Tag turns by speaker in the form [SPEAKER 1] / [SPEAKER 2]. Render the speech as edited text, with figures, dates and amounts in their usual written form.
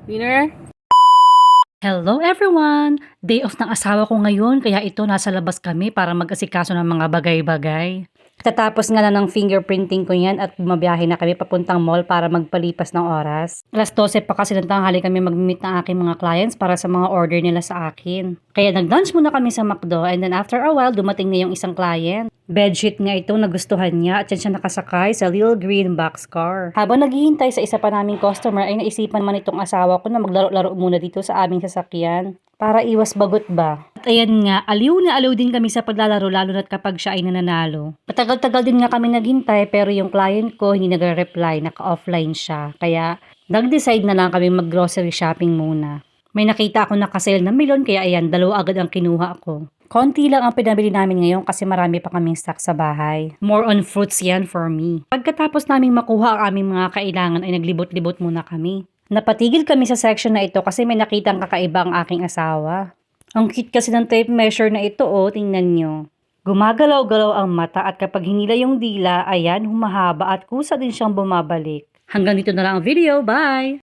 [SPEAKER 1] Winner?
[SPEAKER 2] Hello everyone! Day off ng asawa ko ngayon kaya ito nasa labas kami para mag-asikaso ng mga bagay-bagay. Tatapos nga lang ng fingerprinting ko yan at bumabiyahe na kami papuntang mall para magpalipas ng oras. Alas 12 pa kasi ng tanghali kami mag-meet ng aking mga clients para sa mga order nila sa akin. Kaya nag-lunch muna kami sa McDo and then after a while dumating na yung isang client. Bedsheet nga itong nagustuhan niya at yan siya nakasakay sa little green boxcar. Habang naghihintay sa isa pa naming customer ay naisipan man itong asawa ko na maglaro-laro muna dito sa aming sasakyan para iwas bagot ba. At ayan nga, aliw na aliw din kami sa paglalaro lalo na't kapag siya ay nananalo. Matagal-tagal din nga kami naghintay pero yung client ko hindi nagre-reply, naka-offline siya. Kaya nag-decide na lang kami mag-grocery shopping muna. May nakita ako na kasale na melon kaya ayan, dalawa agad ang kinuha ko. Konti lang ang pinabili namin ngayon kasi marami pa kaming stock sa bahay. More on fruits yan for me. Pagkatapos naming makuha ang aming mga kailangan ay naglibot-libot muna kami. Napatigil kami sa section na ito kasi may nakitang kakaiba ang aking asawa. Ang cute kasi ng tape measure na ito tingnan nyo. Gumagalaw-galaw ang mata at kapag hinila yung dila, ayan, humahaba at kusa din siyang bumabalik. Hanggang dito na lang ang video, bye!